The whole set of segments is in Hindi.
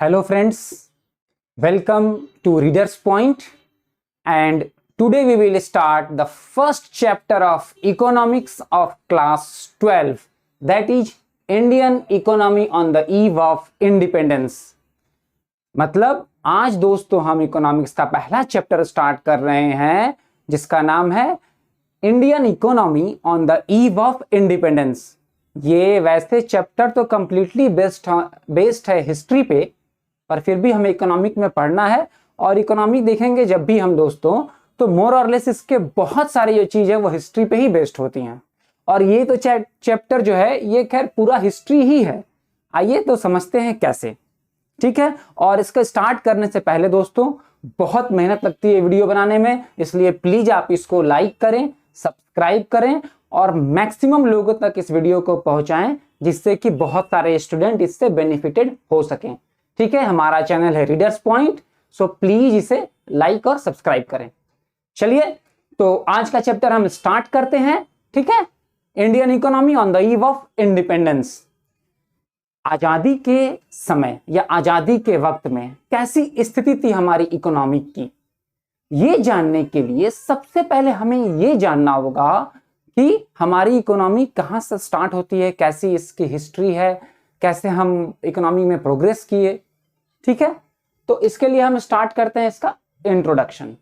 Hello friends, welcome to Reader's Point, and today we will start the first chapter of economics of class 12, that is Indian economy on the eve of independence। मतलब आज दोस्तों हम इकोनॉमिक्स का पहला चैप्टर स्टार्ट कर रहे हैं जिसका नाम है Indian economy on the eve of independence. ये वैसे चैप्टर तो कंप्लीटली बेस्ड है हिस्ट्री पे, पर फिर भी हमें इकोनॉमिक में पढ़ना है और इकोनॉमिक देखेंगे जब भी हम दोस्तों तो मोर और लेस इसके बहुत सारी जो चीज है वो हिस्ट्री पे ही बेस्ड होती हैं। और ये तो चैप्टर जो है ये खैर पूरा हिस्ट्री ही है। आइए तो समझते हैं कैसे, ठीक है। और इसका स्टार्ट करने से पहले दोस्तों बहुत मेहनत लगती है वीडियो बनाने में, इसलिए प्लीज आप इसको लाइक करें, सब्सक्राइब करें और मैक्सिमम लोगों तक इस वीडियो को पहुंचाएं जिससे कि बहुत सारे स्टूडेंट इससे बेनिफिटेड हो सकें, ठीक है। हमारा चैनल है रीडर्स पॉइंट, सो प्लीज इसे लाइक और सब्सक्राइब करें। चलिए तो आज का चैप्टर हम स्टार्ट करते हैं, ठीक है। Indian economy on the eve of independence. आजादी के समय या आजादी के वक्त में कैसी स्थिति थी हमारी इकोनॉमी की, ये जानने के लिए सबसे पहले हमें ये जानना होगा कि हमारी इकोनॉमी कहां से स्टार्ट होती है, कैसी इसकी हिस्ट्री है, कैसे हम इकोनॉमी में प्रोग्रेस किए, ठीक है। तो इसके लिए हम स्टार्ट करते हैं इसका इंट्रोडक्शन।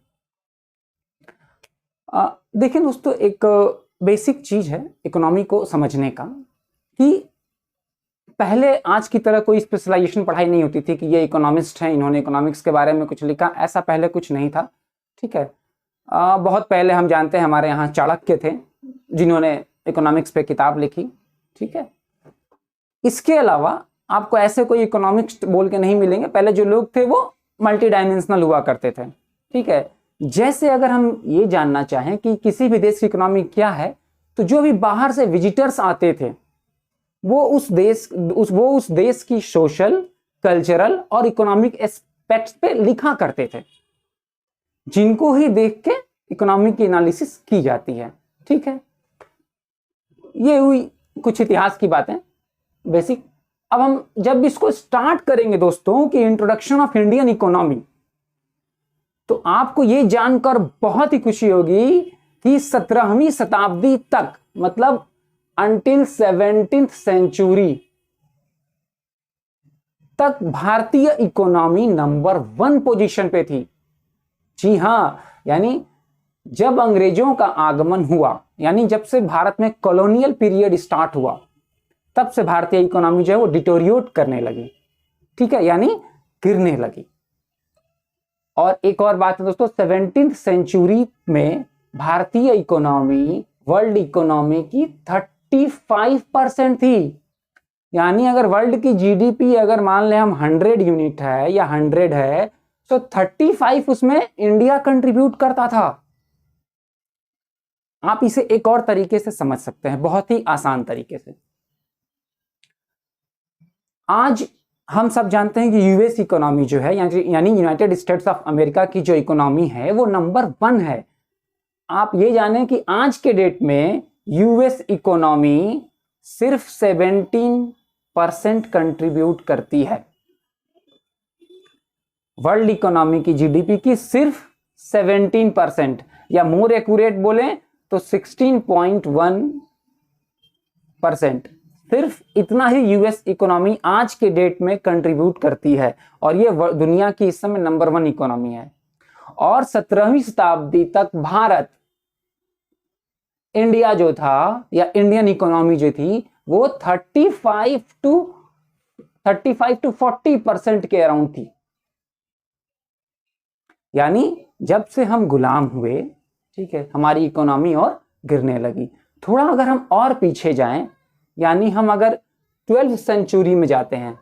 देखिए दोस्तों, एक बेसिक चीज है इकोनॉमी को समझने का कि पहले आज की तरह कोई स्पेशलाइजेशन पढ़ाई नहीं होती थी कि ये इकोनॉमिस्ट हैं, इन्होंने इकोनॉमिक्स के बारे में कुछ लिखा, ऐसा पहले कुछ नहीं था, ठीक है। बहुत पहले हम जानते हैं हमारे यहाँ चाणक्य थे जिन्होंने इकोनॉमिक्स पे किताब लिखी, ठीक है। इसके अलावा आपको ऐसे कोई इकोनॉमिक्स बोल के नहीं मिलेंगे, पहले जो लोग थे वो मल्टी डायमेंशनल हुआ करते थे, ठीक है। जैसे अगर हम ये जानना चाहें कि किसी भी देश की इकोनॉमी क्या है, तो जो भी बाहर से विजिटर्स आते थे वो उस देश की सोशल, कल्चरल और इकोनॉमिक एस्पेक्ट्स पे लिखा करते थे, जिनको ही देख के इकोनॉमिक की एनालिसिस की जाती है, ठीक है। ये हुई कुछ इतिहास की बातें बेसिक। अब हम जब इसको स्टार्ट करेंगे दोस्तों कि इंट्रोडक्शन ऑफ इंडियन इकोनॉमी, तो आपको ये जानकर बहुत ही खुशी होगी कि 17वीं शताब्दी तक, मतलब अंटिल 17th सेंचुरी तक भारतीय इकोनॉमी नंबर 1 पोजीशन पे थी। जी हां, यानी जब अंग्रेजों का आगमन हुआ, यानी जब से भारत में कॉलोनियल पीरियड स्टार्ट हुआ, तब से भारतीय इकोनॉमी जो है वो डिटोरिएट करने लगी, ठीक है, यानी गिरने लगी। और एक और बात है दोस्तों, 17th सेंचुरी में भारतीय इकोनॉमी वर्ल्ड इकोनॉमी की 35% थी। यानी अगर वर्ल्ड की जीडीपी अगर मान लें हम 100 यूनिट है या 100 है, तो 35 उसमें इंडिया कंट्रीब्यूट करता था। आप इसे एक और तरीके से समझ सकते हैं, बहुत ही आसान तरीके से। आज हम सब जानते हैं कि यूएस इकोनॉमी जो है यानी यूनाइटेड स्टेट्स ऑफ अमेरिका की जो इकोनॉमी है वो नंबर 1 है। आप ये जानें कि आज के डेट में यूएस इकोनॉमी सिर्फ 17% कंट्रीब्यूट करती है, वर्ल्ड इकोनॉमी की जीडीपी की सिर्फ 17%, या मोर एक्यूरेट बोले तो 16.1%, सिर्फ इतना ही यूएस इकोनॉमी आज के डेट में कंट्रीब्यूट करती है, और ये दुनिया की इस समय नंबर 1 इकोनॉमी है। और 17वीं शताब्दी तक भारत, इंडिया जो था या इंडियन इकोनॉमी जो थी वो 35 टू 40% के अराउंड थी। यानी जब से हम गुलाम हुए, ठीक है, हमारी इकोनॉमी और गिरने लगी। थोड़ा अगर हम और पीछे जाएं, यानी हम अगर 12th सेंचुरी में जाते हैं,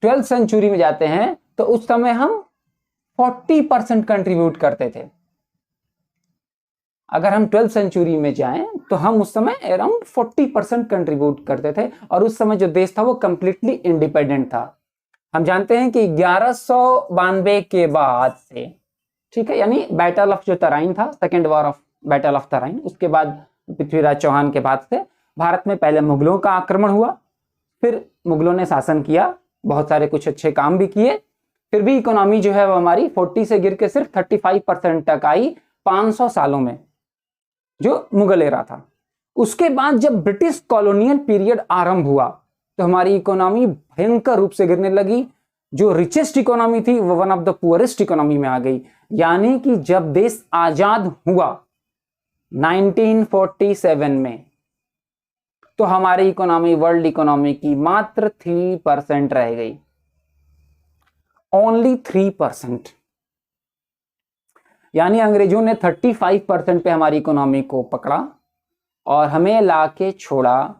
12th सेंचुरी में जाते हैं तो उस समय हम 40% कंट्रीब्यूट करते थे। अगर हम 12th सेंचुरी में जाएं तो हम उस समय अराउंड 40% कंट्रीब्यूट करते थे, और उस समय जो देश था वो कंप्लीटली इंडिपेंडेंट था। हम जानते हैं कि 1192 के बाद से, ठीक है, यानी बैटल ऑफ जो तराइन था, second war of battle of Tarain, उसके बाद पृथ्वीराज चौहान के बाद से भारत में पहले मुगलों का आक्रमण हुआ, फिर मुगलों ने शासन किया, बहुत सारे कुछ अच्छे काम भी किए, फिर भी इकोनॉमी जो है वो हमारी 40 से गिर के सिर्फ 35% तक आई 500 सालों में, जो मुगल एरा था। उसके बाद जब ब्रिटिश कॉलोनियल पीरियड आरंभ हुआ तो हमारी इकोनॉमी भयंकर रूप से गिरने लगी। जो रिचेस्ट इकोनॉमी थी वो one of the poorest economy में आ गई। यानी कि जब देश आजाद हुआ 1947 में, तो हमारी इकोनॉमी वर्ल्ड इकोनॉमी की मात्र 3% रह गई, ओनली 3%। यानी अंग्रेजों ने 35% पे हमारी इकोनॉमी को पकड़ा और हमें लाके छोड़ा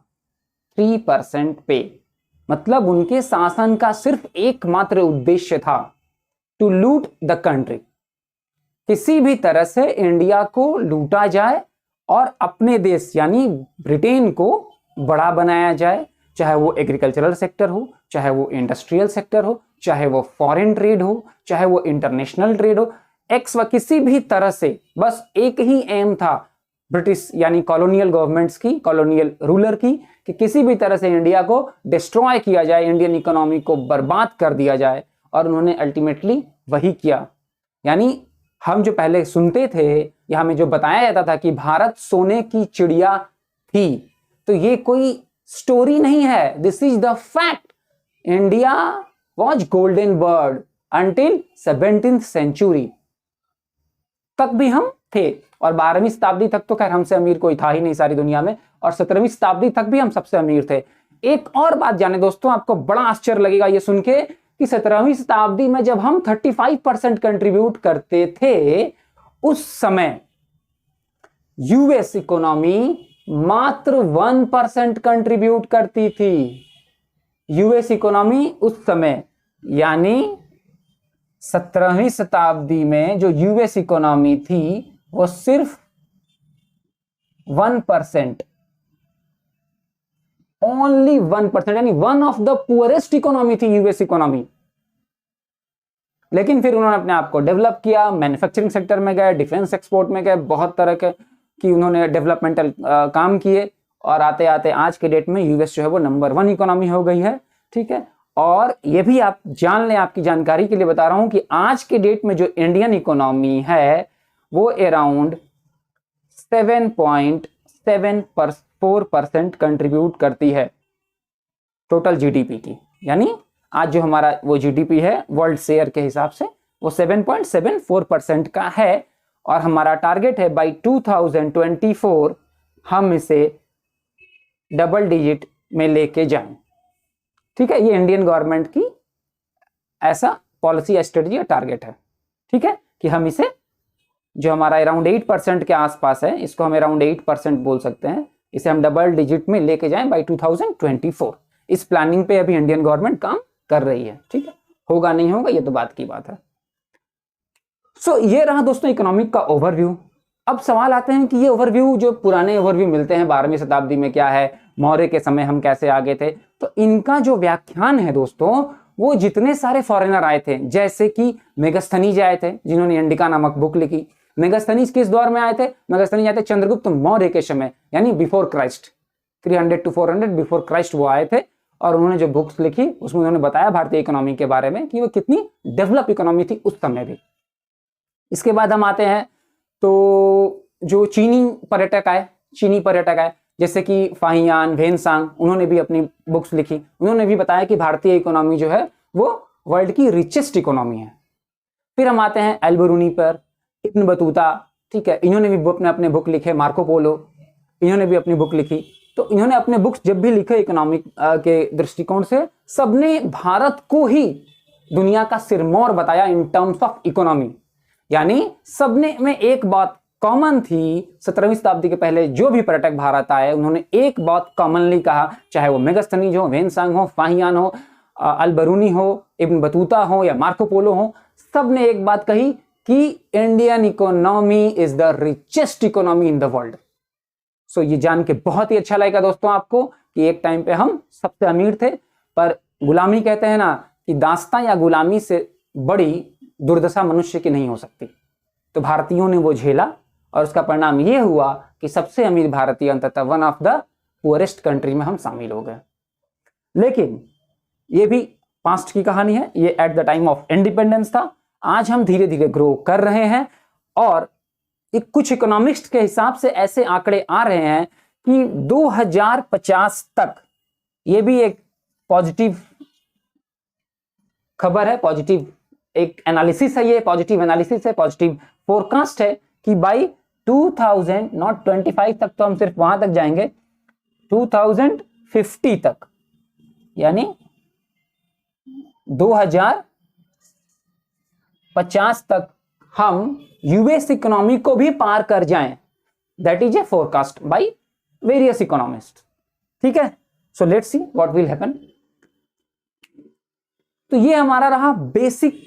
3% पे। मतलब उनके शासन का सिर्फ एकमात्र उद्देश्य था टू लूट द कंट्री, किसी भी तरह से इंडिया को लूटा जाए और अपने देश यानी ब्रिटेन को बड़ा बनाया जाए, चाहे वो एग्रीकल्चरल सेक्टर हो, चाहे वो इंडस्ट्रियल सेक्टर हो, चाहे वो फॉरेन ट्रेड हो, चाहे वो इंटरनेशनल ट्रेड हो, किसी भी तरह से बस एक ही एम था ब्रिटिश यानी कॉलोनियल गवर्नमेंट्स की, कॉलोनियल रूलर की, कि किसी भी तरह से इंडिया को डिस्ट्रॉय किया जाए, इंडियन इकोनॉमी को बर्बाद कर दिया जाए। और उन्होंने अल्टीमेटली वही किया। यानी हम जो पहले सुनते थे या हमें जो बताया जाता था कि भारत सोने की चिड़िया थी, तो ये कोई स्टोरी नहीं है, this is the fact. India was golden bird until 17th century तक भी हम थे, और 12वीं शताब्दी तक तो खैर हमसे अमीर कोई था ही नहीं सारी दुनिया में, और 17वीं शताब्दी तक भी हम सबसे अमीर थे। एक और बात जाने दोस्तों, आपको बड़ा आश्चर्य लगेगा ये सुन के कि 17वीं शताब्दी में जब हम 35% कंट्रीब्यूट करते थे, उस समय यूएस इकोनॉमी मात्र 1% कंट्रीब्यूट करती थी। यूएस इकोनॉमी उस समय यानी 17वीं शताब्दी में जो यूएस इकोनॉमी थी वो सिर्फ 1%, ओनली 1%, यानी one of the poorest economy थी यूएस इकोनॉमी। लेकिन फिर उन्होंने अपने आप को डेवलप किया, मैन्युफैक्चरिंग सेक्टर में गए, डिफेंस एक्सपोर्ट में गए, बहुत तरह के की उन्होंने डेवलपमेंटल काम किए, और आते आते आज के डेट में यूएस जो है वो नंबर 1 इकोनॉमी हो गई है। ठीक है, और ये भी आप जान लें, आपकी जानकारी के लिए बता रहा हूं कि आज के डेट में जो इंडियन इकोनॉमी है वो अराउंड 7.74% कंट्रीब्यूट करती है टोटल जीडीपी की। यानी आज जो हमारा वो जीडीपी है वर्ल्ड शेयर के हिसाब से वो 7.74% का है, और हमारा टारगेट है बाय 2024 हम इसे डबल डिजिट में लेके जाएं। ठीक है, ये इंडियन गवर्नमेंट की ऐसा पॉलिसी स्ट्रेटजी या टारगेट है। ठीक है, कि हम इसे जो हमारा अराउंड 8% के आसपास है, इसको हम अराउंड 8% बोल सकते हैं, इसे हम डबल डिजिट में लेके जाएं बाय 2024। इस प्लानिंग पे अभी इंडियन गवर्नमेंट काम कर रही है। ठीक है, होगा नहीं होगा ये तो बात की बात है। सो ये रहा दोस्तों इकोनॉमिक का ओवरव्यू। अब सवाल आते हैं कि ये ओवरव्यू जो पुराने ओवरव्यू मिलते हैं 12वीं शताब्दी में क्या है, मौर्य के समय हम कैसे आगे थे, तो इनका जो व्याख्यान है दोस्तों, वो जितने सारे फॉरेनर आए थे, जैसे कि मेगास्थनीज आए थे जिन्होंने इंडिका नामक बुक लिखी। मेगास्थनीज किस दौर में आए थे? मेगास्थनीज आए थे चंद्रगुप्त मौर्य के समय, यानी before Christ, 300 to 400 before Christ वो आए थे, और उन्होंने जो बुक्स लिखी उसमें उन्होंने बताया भारतीय इकोनॉमी के बारे में कि वो कितनी डेवलप इकोनॉमी थी उस समय भी। इसके बाद हम आते हैं तो जो चीनी पर्यटक आए जैसे कि फाहियान, वेनसांग, उन्होंने भी अपनी बुक्स लिखी। उन्होंने भी बताया कि भारतीय इकोनॉमी जो है वो वर्ल्ड की रिचेस्ट इकोनॉमी है। फिर हम आते हैं एल्बरूनी पर, इब्न बतूता, ठीक है, इन्होंने भी अपने बुक लिखे। मार्को पोलो, इन्होंने भी अपनी बुक लिखी। तो इन्होंने अपने बुक्स जब भी लिखे इकोनॉमिक के दृष्टिकोण से, सबने भारत को ही दुनिया का सिरमौर बताया इन टर्म्स ऑफ इकोनॉमी। यानी सबने में एक बात कॉमन थी, 17वीं शताब्दी के पहले जो भी पर्यटक भारत आए उन्होंने एक बात कॉमनली कहा, चाहे वो मेगास्थनीज हो, वेनसांग हो, फाहियान हो, अल्बरूनी हो, इब्न बतूता हो या मार्को पोलो हो, सबने एक बात कही कि Indian economy is the richest economy in the world. So ये जान के बहुत ही अच्छा लगेगा दोस्तों आपको कि एक टाइम पे हम सबसे अमीर थे, पर गुलामी कहते हैं ना कि दास्तां या गुलामी से बड़ी दुर्दशा मनुष्य की नहीं हो सकती। तो भारतीयों ने वो झेला और उसका परिणाम ये हुआ कि सबसे अमीर भारतीय अंततः one of the poorest country में हम शामिल हो गए। लेकिन ये भी पास्ट की कहानी है, ये at the time of independence था। आज हम धीरे धीरे ग्रो कर रहे हैं और एक कुछ इकोनॉमिक्स के हिसाब से ऐसे आंकड़े आ रहे हैं कि 2050 तक, ये भी एक पॉजिटिव खबर है, पॉजिटिव एक एनालिसिस है, ये पॉजिटिव एनालिसिस है, पॉजिटिव फोरकास्ट है कि बाई 2000 नॉट 25 तक, तो हम सिर्फ वहां तक जाएंगे 2050 तक, यानी 2050 तक हम यूएस इकोनॉमी को भी पार कर जाएं। That is a forecast by various economist. ठीक है, so let's see what will happen. तो ये हमारा रहा basic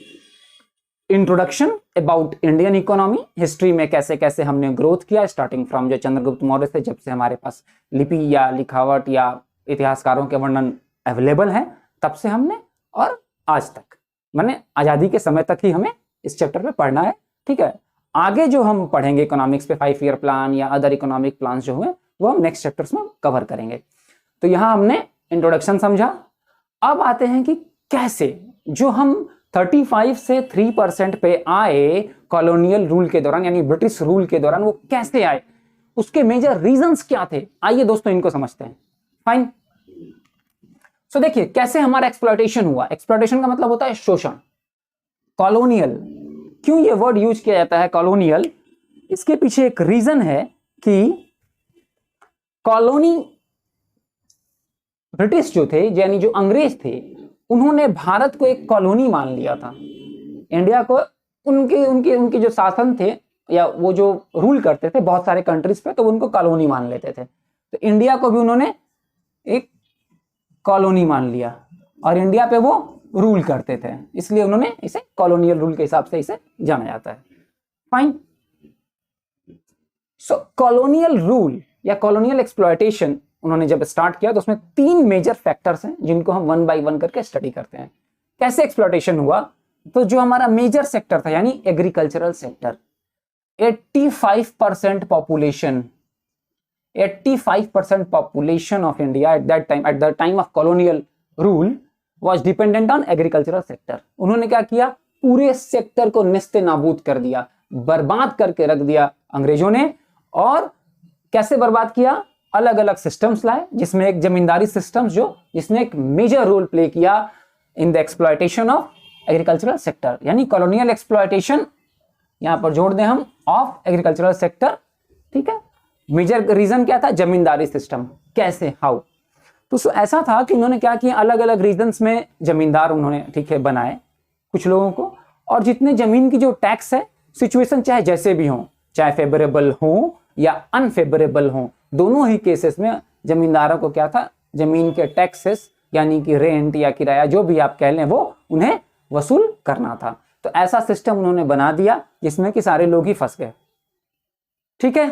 introduction about Indian economy, history में कैसे कैसे हमने ग्रोथ किया, स्टार्टिंग फ्रॉम जो चंद्रगुप्त मौर्य से, जब से हमारे पास लिपि या लिखावट या इतिहासकारों के वर्णन अवेलेबल है तब से हमने, और आज तक, माने आजादी के समय तक ही हमें इस चैप्टर पे पढ़ना है। ठीक है, आगे जो हम पढ़ेंगे इकोनॉमिक्स पे 5 ईयर प्लान या अदर इकोनॉमिक प्लान जो हुए वो हम नेक्स्ट चैप्टर्स में कवर करेंगे। तो यहां हमने इंट्रोडक्शन समझा। अब आते हैं कि कैसे जो हम 35 से 3% पे आए कॉलोनियल रूल के दौरान, यानी ब्रिटिश रूल के दौरान, वो कैसे आए, उसके मेजर रीजंस क्या थे, आइए दोस्तों इनको समझते हैं। फाइन। सो देखिए कैसे हमारा एक्सप्लॉयटेशन हुआ। एक्सप्लॉयटेशन का मतलब होता है शोषण। कॉलोनियल, क्यों ये वर्ड यूज किया जाता है कॉलोनियल, इसके पीछे एक रीजन है कि कॉलोनी, ब्रिटिश जो थे यानी जो अंग्रेज थे, उन्होंने भारत को एक कॉलोनी मान लिया था। इंडिया को उनके उनके उनके जो शासन थे या वो जो रूल करते थे बहुत सारे कंट्रीज पे, तो उनको कॉलोनी मान लेते थे। तो इंडिया को भी उन्होंने एक कॉलोनी मान लिया और इंडिया पे वो रूल करते थे, इसलिए उन्होंने इसे कॉलोनियल रूल के हिसाब से इसे जाना जाता है। फाइन। सो कॉलोनियल रूल या कॉलोनियल एक्सप्लॉयटेशन उन्होंने जब स्टार्ट किया तो उसमें 3 मेजर फैक्टर्स हैं जिनको हम 1 बाय 1 करके स्टडी करते हैं। कैसे एक्सप्लॉयटेशन हुआ, तो जो हमारा मेजर सेक्टर था यानी agricultural sector, 85% population, 85% population of India at that time, at the time of colonial rule was dependent on agricultural sector. उन्होंने क्या किया, पूरे सेक्टर को निस्ते नाबूद कर दिया, बर्बाद करके रख दिया अंग्रेजों ने। और कैसे बर्बाद किया, अलग अलग सिस्टम्स लाए, जिसमें एक जमींदारी सिस्टम्स जिसने एक मेजर रोल प्ले किया in the exploitation of agricultural sector, यानी कॉलोनियल एक्सप्लॉयटेशन यहां पर जोड़ दें हम ऑफ एग्रीकल्चरल सेक्टर। ठीक है, मेजर रीजन क्या था, जमींदारी सिस्टम। कैसे, हाउ, तो ऐसा था कि उन्होंने क्या किया, अलग अलग रीजन्स में जमींदार उन्होंने, ठीक है, बनाए कुछ लोगों को, और जितने जमीन की जो टैक्स है, सिचुएशन चाहे जैसे भी हो, चाहे फेवरेबल हो या अनफेवरेबल हो, दोनों ही केसेस में जमींदारों को क्या था, जमीन के टैक्सेस यानी कि रेंट या किराया जो भी आप कह लें, वो उन्हें वसूल करना था। तो ऐसा सिस्टम उन्होंने बना दिया जिसमें कि सारे लोग ही फंस गए। ठीक है,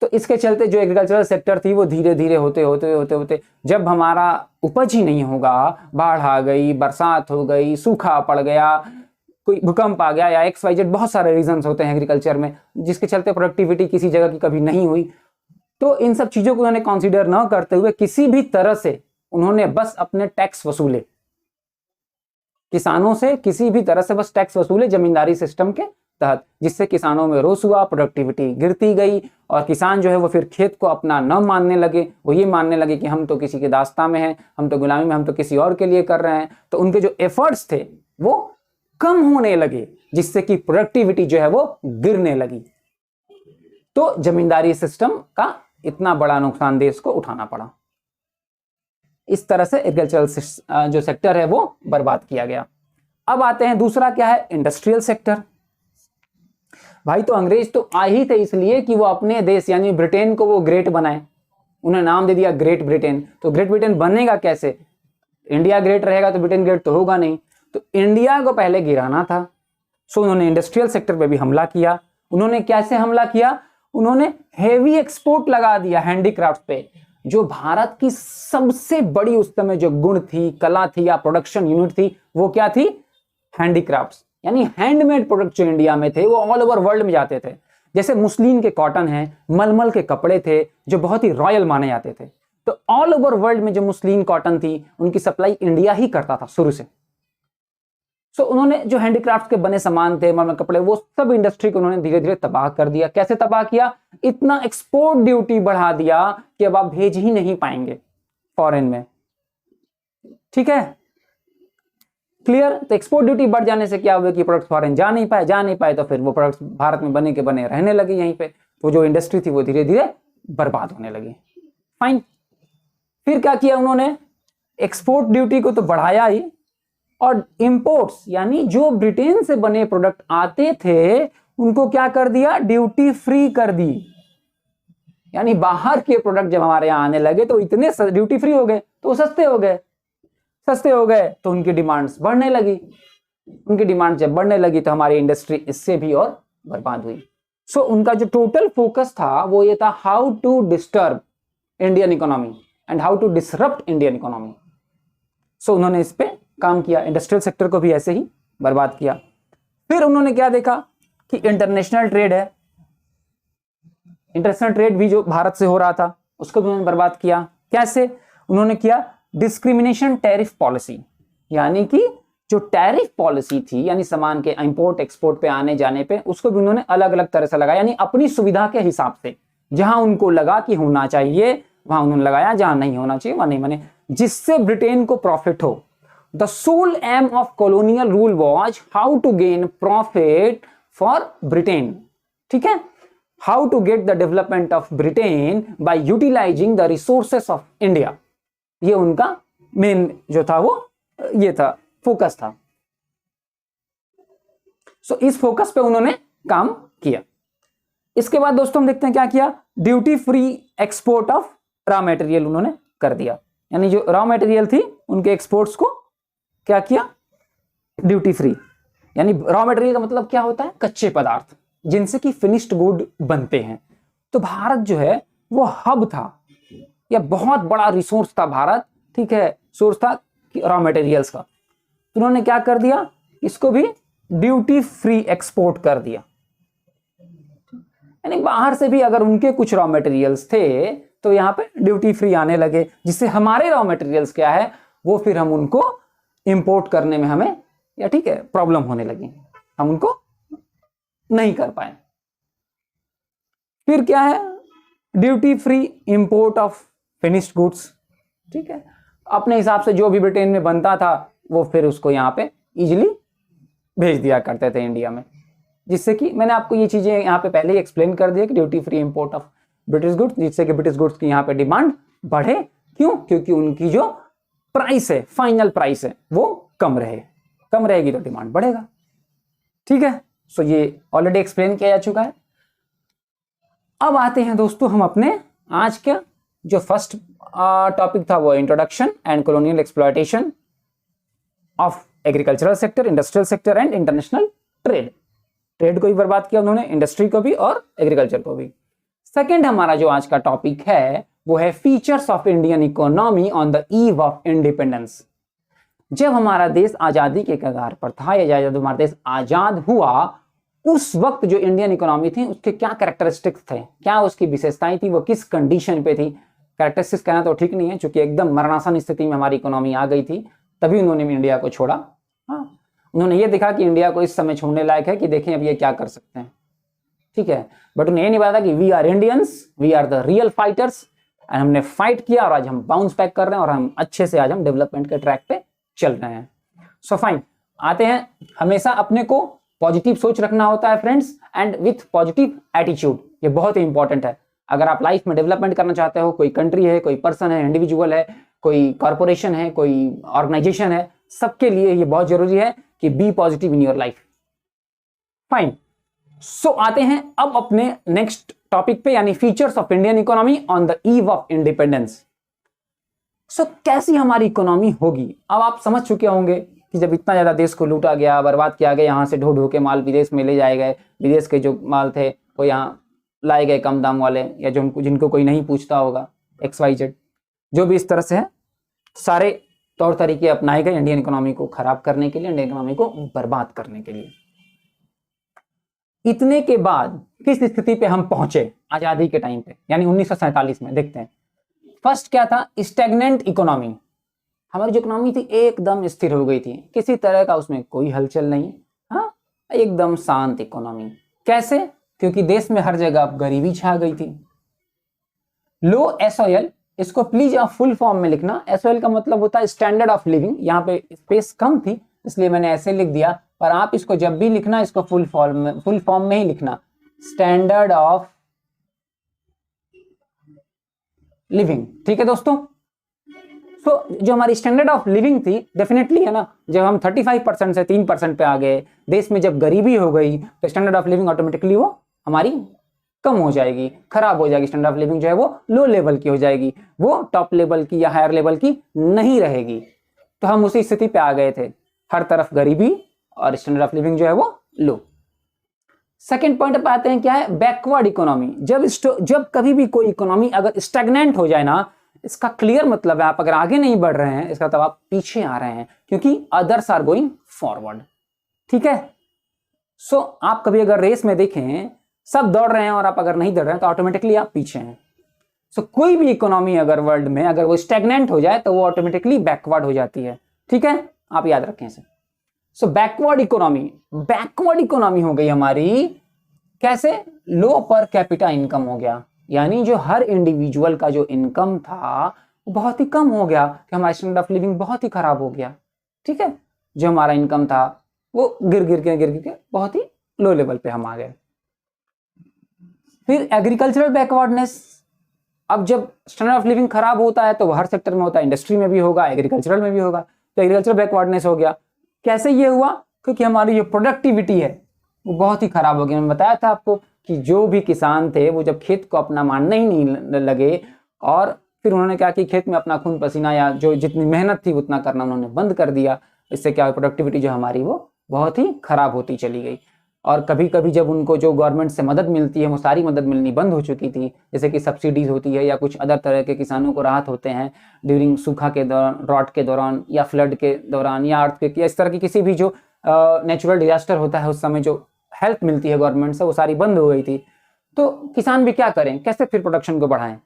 तो इसके चलते जो एग्रीकल्चरल सेक्टर थी वो धीरे धीरे होते होते होते होते जब हमारा उपज ही नहीं होगा, बाढ़ आ गई, बरसात हो गई, सूखा पड़ गया, कोई भूकंप आ गया या XYZ, बहुत सारे रीजंस होते हैं एग्रीकल्चर में, जिसके चलते प्रोडक्टिविटी किसी जगह की कभी नहीं हुई। तो इन सब चीजों को उन्होंने कंसीडर न करते हुए किसी भी तरह से उन्होंने बस अपने टैक्स वसूले, किसानों से किसी भी तरह से बस टैक्स वसूले जमींदारी सिस्टम के तहत, जिससे किसानों में रोष हुआ, प्रोडक्टिविटी गिरती गई और किसान जो है वो फिर खेत को अपना न मानने लगे, वो ये मानने लगे कि हम तो किसी के दास्तां में हैं, हम तो गुलामी में, हम तो किसी और के लिए कर रहे हैं। तो उनके जो एफर्ट्स थे वो कम होने लगे, जिससे कि प्रोडक्टिविटी जो है वो गिरने लगी। तो जमींदारी सिस्टम का इतना बड़ा नुकसान देश को उठाना पड़ा। इस तरह से एग्रीकल्चरल जो सेक्टर है वो बर्बाद किया गया। अब आते हैं दूसरा क्या है, इंडस्ट्रियल सेक्टर। भाई तो अंग्रेज तो आ ही थे इसलिए कि वो अपने देश यानी ब्रिटेन को वो ग्रेट बनाए, उन्हें नाम दे दिया ग्रेट ब्रिटेन। तो ग्रेट ब्रिटेन बनेगा कैसे, इंडिया ग्रेट रहेगा तो ब्रिटेन ग्रेट तो होगा नहीं, तो इंडिया को पहले गिराना था। सो उन्होंने इंडस्ट्रियल सेक्टर पे भी हमला किया। उन्होंने कैसे हमला किया, उन्होंने हेवी एक्सपोर्ट लगा दिया हैंडीक्राफ्ट पे, जो भारत की सबसे बड़ी उस समय जो गुण थी, कला थी या प्रोडक्शन यूनिट थी, वो क्या थी, हैंडीक्राफ्ट्स, यानी हैंडमेड प्रोडक्ट जो इंडिया में थे वो ऑल ओवर वर्ल्ड में जाते थे। जैसे मुस्लिन के कॉटन है, मलमल के कपड़े थे जो बहुत ही रॉयल माने जाते थे। तो ऑल ओवर वर्ल्ड में जो मुस्लिन कॉटन थी उनकी सप्लाई इंडिया ही करता था शुरू से। सो उन्होंने जो हैंडीक्राफ्ट के बने सामान थे, मरमर कपड़े, वो सब इंडस्ट्री को उन्होंने धीरे धीरे तबाह कर दिया। कैसे तबाह किया? इतना एक्सपोर्ट ड्यूटी बढ़ा दिया कि अब आप भेज ही नहीं पाएंगे फॉरेन में। ठीक है, क्लियर? तो एक्सपोर्ट ड्यूटी बढ़ जाने से क्या हुआ कि प्रोडक्ट फॉरेन जा नहीं पाए तो फिर वो प्रोडक्ट भारत में बने के बने रहने लगे यहीं पे। तो जो इंडस्ट्री थी वो धीरे धीरे बर्बाद होने लगी। फाइन, फिर क्या किया उन्होंने? एक्सपोर्ट ड्यूटी को तो बढ़ाया ही, और इंपोर्ट्स यानी जो ब्रिटेन से बने प्रोडक्ट आते थे उनको क्या कर दिया? ड्यूटी फ्री कर दी। यानी बाहर के प्रोडक्ट जब हमारे यहां आने लगे तो इतने ड्यूटी फ्री हो गए तो सस्ते हो गए तो उनकी डिमांड्स बढ़ने लगी। उनकी डिमांड जब बढ़ने लगी तो हमारी इंडस्ट्री इससे भी और बर्बाद हुई। सो उनका जो टोटल फोकस था वो ये था, how to disturb Indian economy and how to disrupt Indian economy. So उन्होंने इस पे काम किया, इंडस्ट्रियल सेक्टर को भी ऐसे ही बर्बाद किया। फिर उन्होंने क्या देखा कि इंटरनेशनल ट्रेड है, इंटरनेशनल ट्रेड भी जो भारत से हो रहा था उसको भी उन्होंने बर्बाद किया। कैसे? उन्होंने किया डिस्क्रिमिनेशन टैरिफ पॉलिसी, यानी कि जो टैरिफ पॉलिसी थी यानी सामान के इंपोर्ट एक्सपोर्ट पे आने जाने पे, उसको भी उन्होंने अलग अलग तरह से लगाया, यानी अपनी सुविधा के हिसाब से। जहां उनको लगा कि होना चाहिए वहां उन्होंने लगाया, जहां नहीं होना चाहिए वहां नहीं बने, जिससे ब्रिटेन को प्रॉफिट हो। The sole aim of colonial rule was how to gain profit for Britain. ठीक है, how to get the development of Britain by utilising the resources of India. ये उनका मेन जो था वो ये था, फोकस था। सो इस फोकस पे उन्होंने काम किया। इसके बाद दोस्तों हम देखते हैं क्या किया? Duty free export of raw material उन्होंने कर दिया, यानी जो रॉ मटेरियल थी उनके एक्सपोर्ट्स को क्या किया? Duty free. यानी रॉ मटेरियल का मतलब क्या होता है? कच्चे पदार्थ जिनसे कि फिनिश्ड गुड बनते हैं। तो भारत जो है वो हब था, या बहुत बड़ा रिसोर्स था भारत। ठीक है, सोर्स था रॉ मटेरियल्स का। तो उन्होंने क्या कर दिया? इसको भी ड्यूटी फ्री एक्सपोर्ट कर दिया। यानी बाहर से भी अगर उनके कुछ रॉ मटेरियल्स थे तो यहां पे ड्यूटी फ्री आने लगे, जिससे हमारे रॉ मटेरियल्स क्या है वो फिर हम उनको इंपोर्ट करने में हमें या ठीक है प्रॉब्लम होने लगी, हम उनको नहीं कर पाए। फिर क्या है? Duty free import of finished goods. ठीक है, अपने हिसाब से जो भी ब्रिटेन में बनता था वो फिर उसको यहां पे इजीली भेज दिया करते थे इंडिया में, जिससे कि मैंने आपको ये चीजें यहां पे पहले ही एक्सप्लेन कर दिया कि duty free import of British goods, जिससे कि ब्रिटिश गुड्स की यहां पे डिमांड बढ़े। क्यों? क्योंकि उनकी जो प्राइस है, फाइनल प्राइस है, वो कम रहेगी तो डिमांड बढ़ेगा। ठीक है, सो ये ऑलरेडी एक्सप्लेन किया जा चुका है। अब आते हैं दोस्तों हम अपने आज का जो फर्स्ट टॉपिक था वो introduction and colonial exploitation of agricultural sector, industrial sector and international trade. Trade को भी बर्बाद किया उन्होंने, इंडस्ट्री को भी और एग्रीकल्चर को भी। सेकंड हमारा जो आज का टॉपिक है वो है features of Indian economy on the eve of independence. जब हमारा देश आजादी के कगार पर था, या जब हमारा देश आजाद हुआ, उस वक्त जो इंडियन इकोनॉमी थी उसके क्या कैरेक्टरिस्टिक्स थे, क्या उसकी विशेषताएं थी, वो किस कंडीशन पे थी। कैरेक्टरिस्टिक्स कहना तो ठीक नहीं है, क्योंकि एकदम मरणासन स्थिति में हमारी इकोनॉमी आ गई थी, तभी उन्होंने इंडिया को छोड़ा। हाँ, उन्होंने ये देखा कि इंडिया को इस समय छोड़ने लायक है कि देखें अब ये क्या कर सकते हैं। ठीक है, बट उन्हें ये नहीं पता कि we are Indians, we are the real fighters, and हमने फाइट किया और आज हम बाउंस बैक कर रहे हैं और हम अच्छे से आज हम डेवलपमेंट के ट्रैक पे चल रहे हैं। सो फाइन, आते हैं, हमेशा अपने को पॉजिटिव सोच रखना होता है friends, and with positive attitude, ये बहुत ही इंपॉर्टेंट है। अगर आप लाइफ में डेवलपमेंट करना चाहते हो, कोई कंट्री है, कोई पर्सन है, इंडिविजुअल है, कोई कॉर्पोरेशन है, कोई ऑर्गेनाइजेशन है, सबके लिए ये बहुत जरूरी है कि be positive in your life. Fine, so आते हैं अब अपने नेक्स्ट टॉपिक पे, यानी features of Indian economy on the eve of independence. So कैसी हमारी इकोनॉमी होगी? अब आप समझ चुके होंगे कि जब इतना ज्यादा देश को लूटा गया, बर्बाद किया गया, यहाँ से ढो ढो के माल विदेश में ले जाए गए, विदेश के जो माल थे वो यहाँ लाए गए कम दाम वाले, या जो जिनको कोई नहीं पूछता होगा, XYZ, जो भी इस तरह से है, सारे तौर तरीके अपनाए गए इंडियन इकोनॉमी को खराब करने के लिए, इंडियन इकोनॉमी को बर्बाद करने के लिए। इतने के बाद किस स्थिति पे हम पहुंचे आजादी के टाइम पे, यानी 1947 में? देखते हैं फर्स्ट क्या था, स्टैग्नेंट इकोनॉमी। हमारी जो इकोनॉमी थी एकदम स्थिर हो गई थी, किसी तरह का उसमें कोई हलचल नहीं, हाँ एकदम शांत इकोनॉमी। कैसे? क्योंकि देश में हर जगह गरीबी छा गई थी। लो एसओएल, इसको प्लीज आप फुल फॉर्म में लिखना। एसओएल का मतलब होता है स्टैंडर्ड ऑफ लिविंग। यहाँ पे स्पेस कम थी इसलिए मैंने ऐसे लिख दिया, पर आप इसको जब भी लिखना इसको फुल फॉर्म में ही लिखना, स्टैंडर्ड ऑफ लिविंग। ठीक है दोस्तों। तो जो हमारी स्टैंडर्ड ऑफ लिविंग थी, डेफिनेटली है ना, जब हम 35% से 3% पे आ गए, देश में जब गरीबी हो गई, तो स्टैंडर्ड ऑफ लिविंग ऑटोमेटिकली वो हमारी कम हो जाएगी, खराब हो जाएगी। स्टैंडर्ड ऑफ लिविंग जो है वो लो लेवल की हो जाएगी, वो टॉप लेवल की या हायर लेवल की नहीं रहेगी। तो हम उसी स्थिति पे आ गए थे, हर तरफ गरीबी और स्टैंडर्ड ऑफ लिविंग जो है वो लो। सेकेंड पॉइंट पे आते हैं, क्या है, बैकवर्ड इकोनॉमी। जब कभी भी कोई इकोनॉमी अगर स्टैग्नेंट हो जाए ना, इसका क्लियर मतलब है आप अगर आगे नहीं बढ़ रहे हैं, इसका मतलब आप पीछे आ रहे हैं, क्योंकि अदर्स आर गोइंग फॉरवर्ड। ठीक है। सो आप कभी अगर रेस में देखें सब दौड़ रहे हैं और आप अगर नहीं दौड़ रहे हैं तो ऑटोमेटिकली आप पीछे हैं। सो कोई भी इकोनॉमी अगर वर्ल्ड में अगर वो स्टैग्नेंट हो जाए तो वो ऑटोमेटिकली बैकवर्ड हो जाती है। ठीक है, आप याद रखें इसे। सो बैकवर्ड इकोनॉमी हो गई हमारी, कैसे, लो पर कैपिटा इनकम हो गया, यानी जो हर इंडिविजुअल का जो इनकम था वो बहुत ही कम हो गया, कि हमारा स्टैंडर्ड ऑफ लिविंग बहुत ही खराब हो गया। ठीक है, जो हमारा इनकम था वो गिर गिर के बहुत ही लो लेवल पे हम आ गए। फिर एग्रीकल्चरल बैकवर्डनेस। अब जब स्टैंडर्ड ऑफ लिविंग खराब होता है तो वो हर सेक्टर में होता है, इंडस्ट्री में भी होगा, एग्रीकल्चरल में भी होगा। तो एग्रीकल्चरल बैकवर्डनेस हो गया। कैसे ये हुआ? क्योंकि हमारी जो प्रोडक्टिविटी है वो बहुत ही खराब हो गई। मैंने बताया था आपको कि जो भी किसान थे वो जब खेत को अपना मानने ही नहीं लगे, और फिर उन्होंने क्या कि खेत में अपना खून पसीना या जो जितनी मेहनत थी उतना करना उन्होंने बंद कर दिया। इससे क्या हुआ, प्रोडक्टिविटी जो हमारी वो बहुत ही खराब होती चली गई। और कभी कभी जब उनको जो गवर्नमेंट से मदद मिलती है वो सारी मदद मिलनी बंद हो चुकी थी, जैसे कि सब्सिडीज होती है या कुछ अदर तरह के किसानों को राहत होते हैं ड्यूरिंग सूखा के दौरान, ड्रॉट के दौरान, या फ्लड के दौरान, या अर्थक्वेक, या इस तरह की किसी भी जो नेचुरल डिजास्टर होता है उस समय जो हेल्प मिलती है गवर्नमेंट से वो सारी बंद हो गई थी। तो किसान भी क्या करें, कैसे फिर प्रोडक्शन को बढ़ाएं?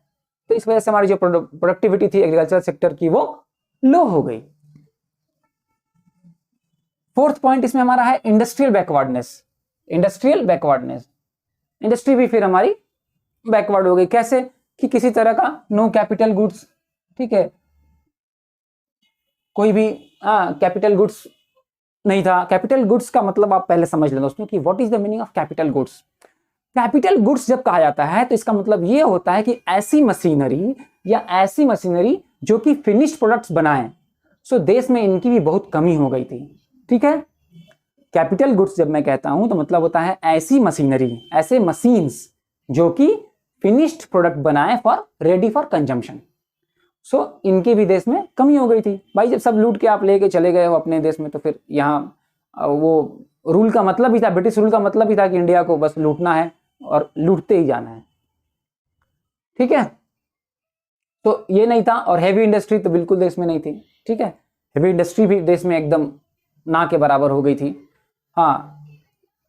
तो इस वजह से हमारी जो प्रोडक्टिविटी थी एग्रीकल्चर सेक्टर की वो लो हो गई। फोर्थ पॉइंट इसमें हमारा है इंडस्ट्रियल बैकवर्डनेस। इंडस्ट्री भी फिर हमारी बैकवर्ड हो गई। कैसे? कि किसी तरह का नो कैपिटल गुड्स। ठीक है, कोई भी कैपिटल गुड्स नहीं था। कैपिटल गुड्स का मतलब आप पहले समझ लें दोस्तों कि what is the meaning of capital goods. Capital goods जब कहा जाता है तो इसका मतलब ये होता है कि ऐसी मशीनरी जो कि फिनिश्ड प्रोडक्ट्स बनाएं। सो देश में इनकी भी बहुत कमी हो गई थी। ठीक है, कैपिटल गुड्स जब मैं कहता हूं तो मतलब होता है ऐसी मशीनरी, ऐसे मशीन्स जो कि फिनिश्ड प्रोडक्ट बनाए फॉर रेडी फॉर कंजम्पशन। सो इनकी भी देश में कमी हो गई थी। भाई जब सब लूट के आप लेके चले गए हो अपने देश में, तो फिर यहाँ वो रूल का मतलब ही था, ब्रिटिश रूल का मतलब ही था कि इंडिया को बस लूटना है और लूटते ही जाना है। ठीक है, तो ये नहीं था। और हैवी इंडस्ट्री तो बिल्कुल देश में नहीं थी। ठीक है, हैवी इंडस्ट्री भी देश में एकदम ना के बराबर हो गई थी। हाँ,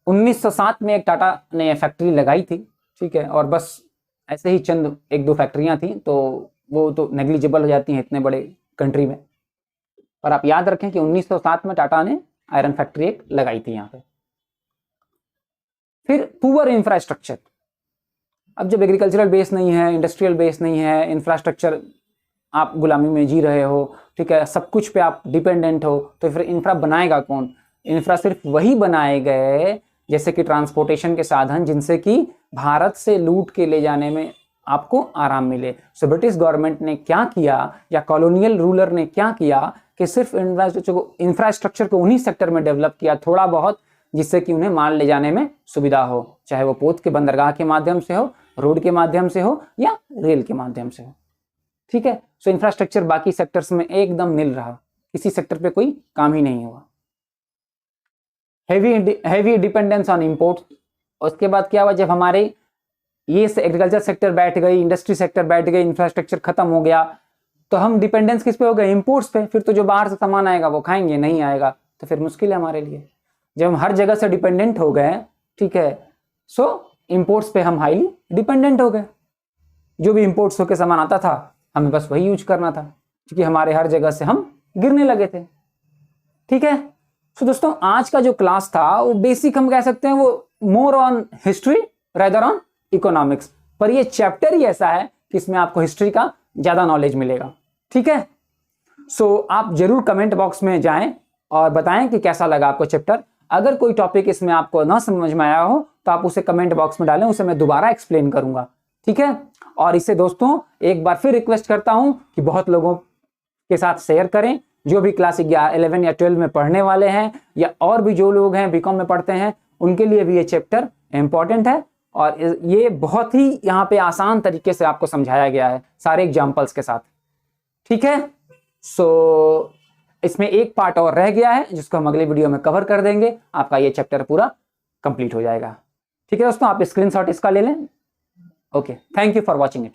1907 में एक टाटा ने फैक्ट्री लगाई थी। ठीक है, और बस ऐसे ही चंद एक दो फैक्ट्रियां थी, तो वो तो नेग्लिजिबल हो जाती हैं इतने बड़े कंट्री में। पर आप याद रखें कि 1907 में टाटा ने आयरन फैक्ट्री एक लगाई थी यहाँ पे। फिर पुअर इंफ्रास्ट्रक्चर। अब जब एग्रीकल्चरल बेस नहीं है, इंडस्ट्रियल बेस नहीं है, इंफ्रास्ट्रक्चर आप गुलामी में जी रहे हो, ठीक है, सब कुछ पे आप डिपेंडेंट हो, तो फिर इंफ्रा बनाएगा कौन? इंफ्रा सिर्फ वही बनाए गए जैसे कि ट्रांसपोर्टेशन के साधन जिनसे कि भारत से लूट के ले जाने में आपको आराम मिले। सो ब्रिटिश गवर्नमेंट ने क्या किया, या कॉलोनियल रूलर ने क्या किया कि सिर्फ इंफ्रास्ट्रक्चर को उन्हीं सेक्टर में डेवलप किया थोड़ा बहुत, जिससे कि उन्हें माल ले जाने में सुविधा हो, चाहे वो पोत के बंदरगाह के माध्यम से हो, रोड के माध्यम से हो, या रेल के माध्यम से हो। ठीक है, सो इंफ्रास्ट्रक्चर बाकी सेक्टर्स में एकदम नील रहा, किसी सेक्टर पे कोई काम ही नहीं हुआ। Heavy dependence on import. उसके बाद क्या हुआ, जब हमारे ये एग्रीकल्चर सेक्टर बैठ गई, इंडस्ट्री सेक्टर बैठ गई, इंफ्रास्ट्रक्चर खत्म हो गया, तो हम डिपेंडेंस किस पे हो गए? इंपोर्ट्स पे। फिर तो जो बाहर से सामान आएगा वो खाएंगे, नहीं आएगा तो फिर मुश्किल है हमारे लिए। जब हम हर जगह से डिपेंडेंट हो गए, ठीक है, सो इंपोर्ट्स पे हम हाईली डिपेंडेंट हो गए। जो भी इंपोर्ट्स होकर सामान आता था हमें बस वही यूज करना था, क्योंकि हमारे हर जगह से हम गिरने लगे थे। ठीक है, तो दोस्तों आज का जो क्लास था वो बेसिक हम कह सकते हैं वो more on history rather on economics, पर ये चैप्टर ही ऐसा है कि इसमें आपको हिस्ट्री का ज्यादा नॉलेज मिलेगा। ठीक है, सो आप जरूर कमेंट बॉक्स में जाएं और बताएं कि कैसा लगा आपको चैप्टर। अगर कोई टॉपिक इसमें आपको ना समझ में आया हो तो आप उसे कमेंट बॉक्स में डालें, उसे मैं दोबारा एक्सप्लेन करूंगा। ठीक है, और इसे दोस्तों एक बार फिर रिक्वेस्ट करता हूं कि बहुत लोगों के साथ शेयर करें, जो भी क्लास 11 या 12 में पढ़ने वाले हैं या और भी जो लोग हैं बीकॉम में पढ़ते हैं, उनके लिए भी ये चैप्टर इंपॉर्टेंट है। और ये बहुत ही यहाँ पे आसान तरीके से आपको समझाया गया है सारे एग्जाम्पल्स के साथ। ठीक है, सो इसमें एक पार्ट और रह गया है जिसको हम अगले वीडियो में कवर कर देंगे, आपका ये चैप्टर पूरा कंप्लीट हो जाएगा। ठीक है दोस्तों, आप स्क्रीनशॉट इसका ले लें। Okay, thank you for watching it.